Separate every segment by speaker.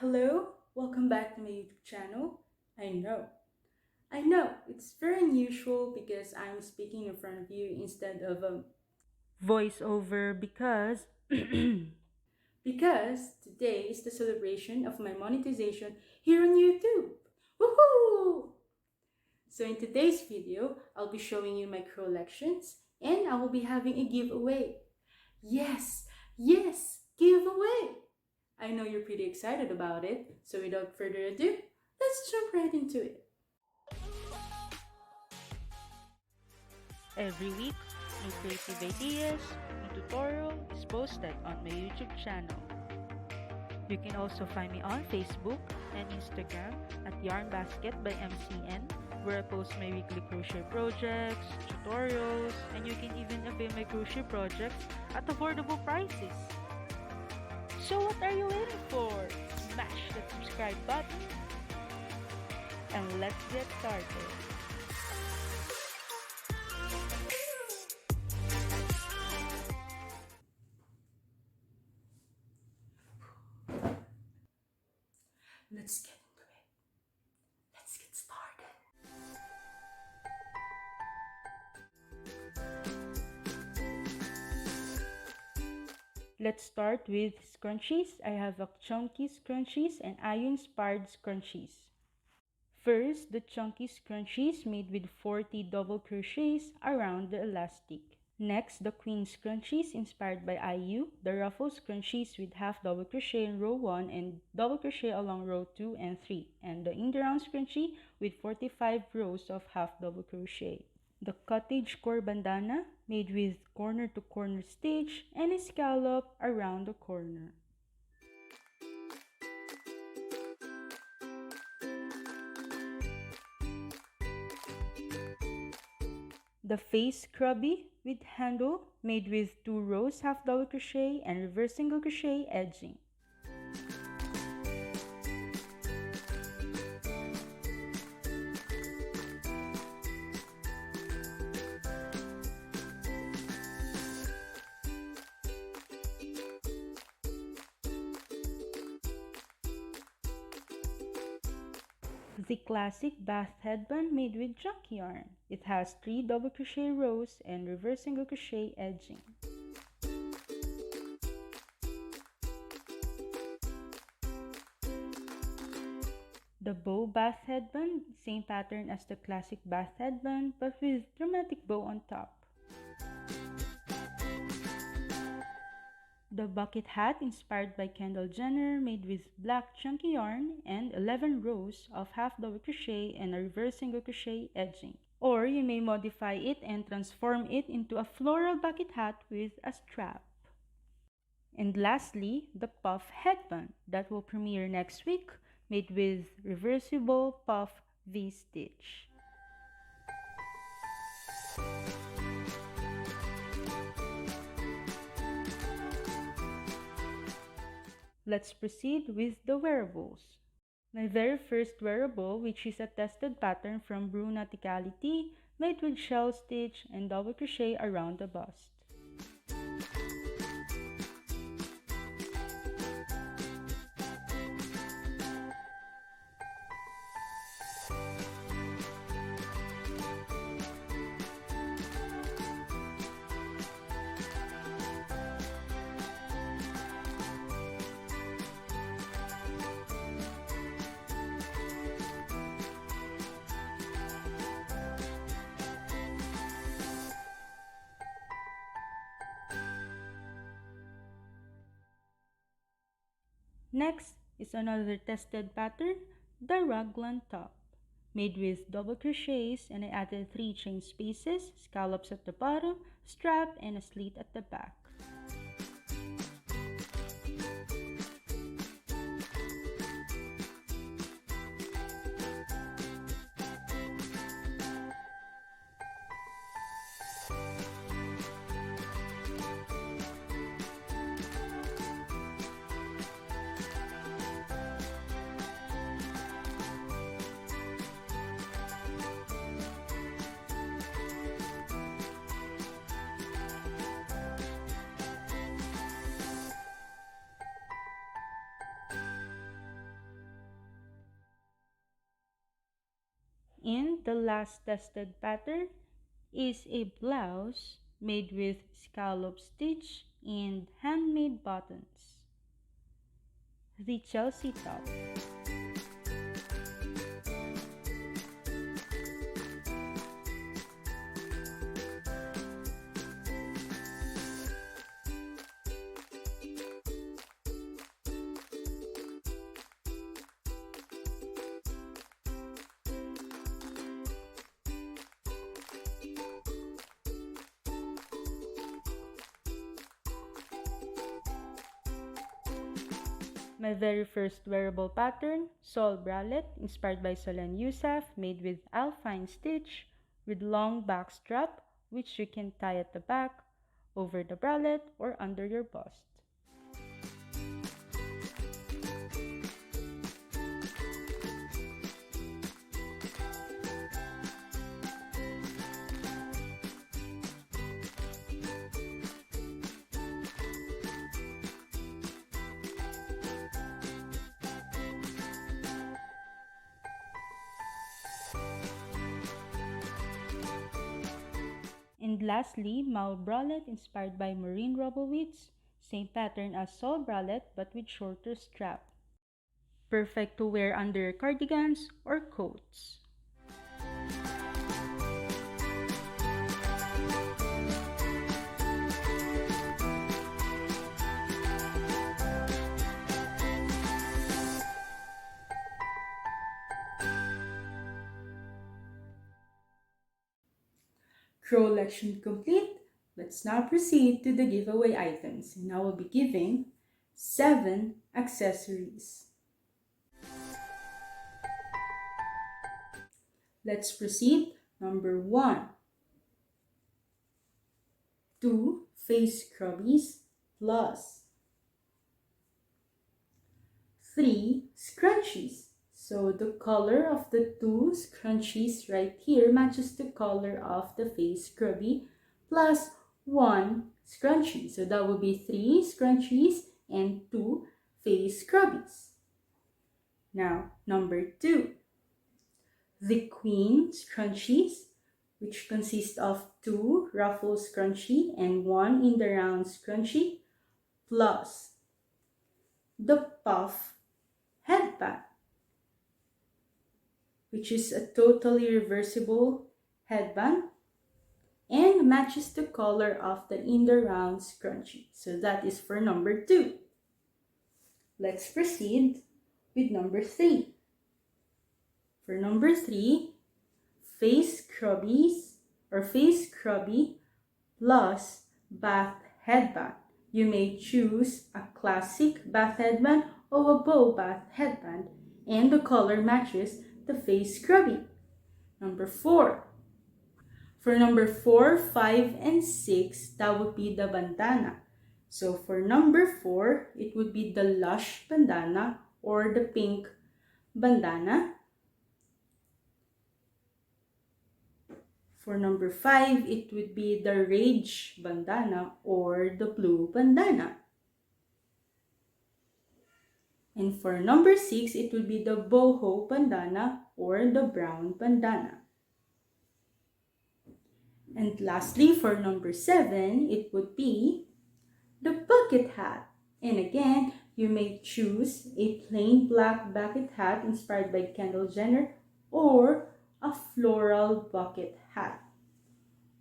Speaker 1: Hello, welcome back to my YouTube channel. I know, it's very unusual because I'm speaking in front of you instead of a voiceover because today is the celebration of my monetization here on YouTube. Woohoo! So in today's video, I'll be showing you my CRO-LLECTIONS and I will be having a giveaway. Yes, giveaway! I know you're pretty excited about it, so without further ado, let's jump right into it.
Speaker 2: Every week, new creative ideas, new tutorial is posted on my YouTube channel. You can also find me on Facebook and Instagram at Yarn Basket by MCN, where I post my weekly crochet projects, tutorials, and you can even avail my crochet projects at affordable prices. So what are you waiting for? Smash that subscribe button and let's get started.
Speaker 1: Let's get into it. Let's get started.
Speaker 2: Let's start with scrunchies. I have a chunky scrunchies and iron-inspired scrunchies. First, the chunky scrunchies made with 40 double crochets around the elastic. Next, the queen scrunchies inspired by IU, the ruffle scrunchies with half double crochet in row 1 and double crochet along row 2 and 3, and the in the round scrunchie with 45 rows of half double crochet. The cottage core bandana made with corner to corner stitch and a scallop around the corner. The face scrubby with handle made with 2 rows half double crochet and reverse single crochet edging. The classic bath headband made with junk yarn. It has 3 double crochet rows and reverse single crochet edging. The bow bath headband, same pattern as the classic bath headband but with dramatic bow on top. The bucket hat inspired by Kendall Jenner made with black chunky yarn and 11 rows of half double crochet and a reverse single crochet edging. Or you may modify it and transform it into a floral bucket hat with a strap. And lastly, the puff headband that will premiere next week made with reversible puff V-stitch. Let's proceed with the wearables. My very first wearable, which is a tested pattern from Brew Nauticality, made with shell stitch and double crochet around the bust. Next is another tested pattern, the raglan top, made with double crochets, and I added 3 chain spaces, scallops at the bottom, strap, and a slit at the back. And the last tested pattern is a blouse made with scallop stitch and handmade buttons. The Chelsea top. My very first wearable pattern, Sol bralette, inspired by Solen Yousaf, made with alpine stitch with long back strap, which you can tie at the back, over the bralette, or under your bust. And lastly, Mao bralette inspired by Maureen Robowitz, same pattern as Sol bralette but with shorter strap. Perfect to wear under cardigans or coats.
Speaker 1: CRO-LLECTION complete. Let's now proceed to the giveaway items, and I will be giving 7 accessories. Let's proceed. Number 1, 2 face scrubbies plus 3 scrunchies. So the color of the 2 scrunchies right here matches the color of the face scrubby plus 1 scrunchie. So that will be 3 scrunchies and 2 face scrubbies. Now, number 2, the queen scrunchies, which consist of 2 ruffle scrunchie and 1 in the round scrunchie, plus the puff headband, which is a totally reversible headband and matches the color of the in the round scrunchie. So that is for number 2. Let's proceed with number 3. For number 3, face scrubbies or face scrubby plus bath headband. You may choose a classic bath headband or a bow bath headband, and the color matches the face scrubby. Number 4. For number 4, 5, and 6, that would be the bandana. So for number 4, it would be the Lush bandana or the pink bandana. For number 5, it would be the Rage bandana or the blue bandana. And for number 6, it would be the boho bandana or the brown bandana. And lastly, for number 7, it would be the bucket hat. And again, you may choose a plain black bucket hat inspired by Kendall Jenner or a floral bucket hat.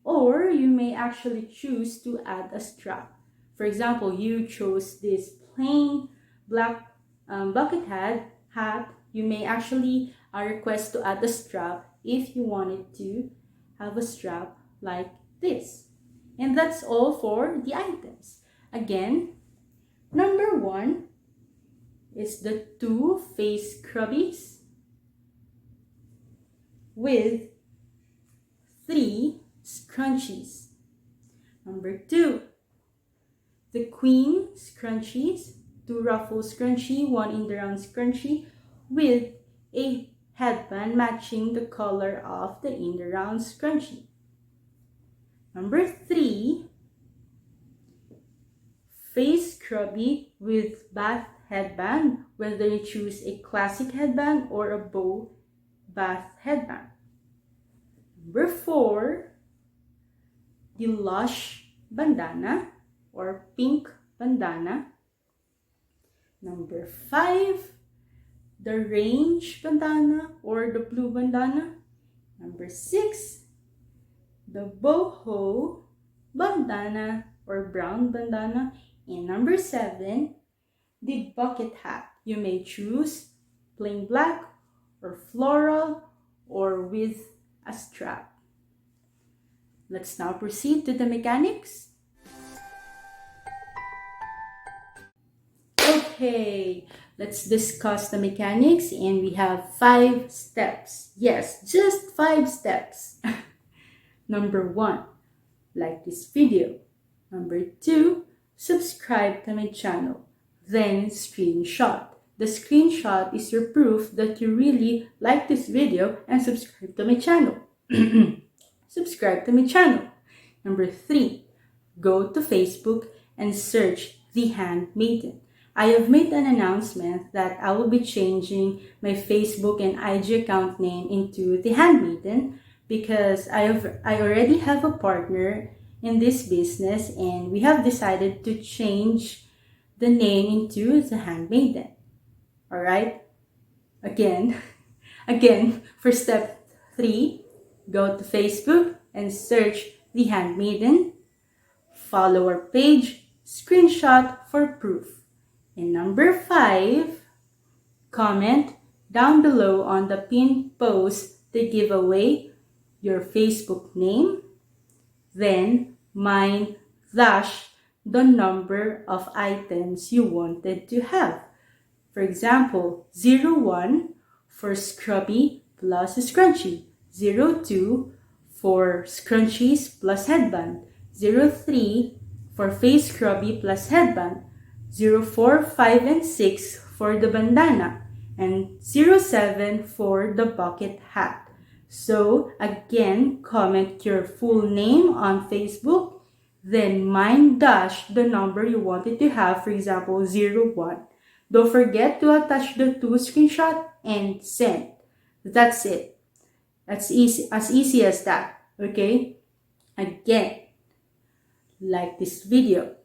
Speaker 1: Or you may actually choose to add a strap. For example, you chose this plain black bucket hat. You may actually request to add a strap if you wanted to have a strap like this. And that's all for the items. Again, number 1 is the 2 face scrubbies with 3 scrunchies. Number 2, the queen scrunchies, 2 ruffle scrunchie, 1 in the round scrunchie with a headband matching the color of the in the round scrunchie. Number 3, face scrubby with bath headband, whether you choose a classic headband or a bow bath headband. Number 4, the Lush bandana or pink bandana. Number 5, the Range bandana or the blue bandana. Number 6, the boho bandana or brown bandana. And number 7, the bucket hat. You may choose plain black or floral or with a strap. Let's now proceed to the mechanics. Okay, let's discuss the mechanics, and we have 5 steps. Yes, just 5 steps. Number 1, like this video. Number 2, subscribe to my channel. Then screenshot. The screenshot is your proof that you really like this video and subscribe to my channel. Subscribe to my channel. Number 3, go to Facebook and search The Handmaiden. I have made an announcement that I will be changing my Facebook and IG account name into The Handmaiden because I already have a partner in this business, and we have decided to change the name into The Handmaiden. Alright? Again, for step 3, go to Facebook and search The Handmaiden. Follow our page, screenshot for proof. And number 5, comment down below on the pinned post to give away your Facebook name, then mine dash the number of items you wanted to have. For example, 01 for scrubby plus scrunchie, 02 for scrunchies plus headband, 03 for face scrubby plus headband, 04, 5, and 6 for the bandana, and 07 for the bucket hat. So again, comment your full name on Facebook, then mine dash the number you wanted to have, for example, 01. Don't forget to attach the 2 screenshot and send. That's it. That's as easy as that, okay? Again, like this video.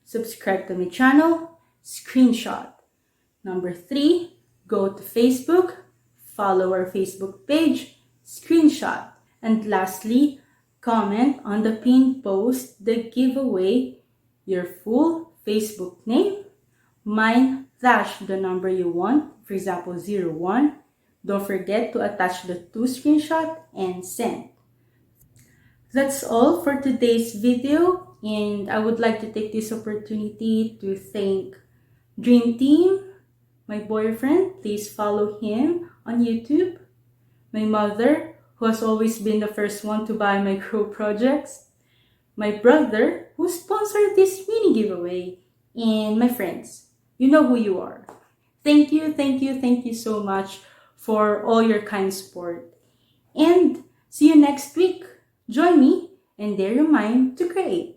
Speaker 1: Subscribe to my channel, screenshot. Number 3, go to Facebook, follow our Facebook page, screenshot. And lastly, comment on the pinned post that give away your full Facebook name, mine dash the number you want, for example 01. Don't forget to attach the 2 screenshot and send. That's all for today's video, and I would like to take this opportunity to thank Dream Team, my boyfriend. Please follow him on YouTube. My mother, who has always been the first one to buy my CRO projects. My brother, who sponsored this mini giveaway. And my friends, you know who you are. Thank you so much for all your kind support. And see you next week. Join me and dare your mind to create.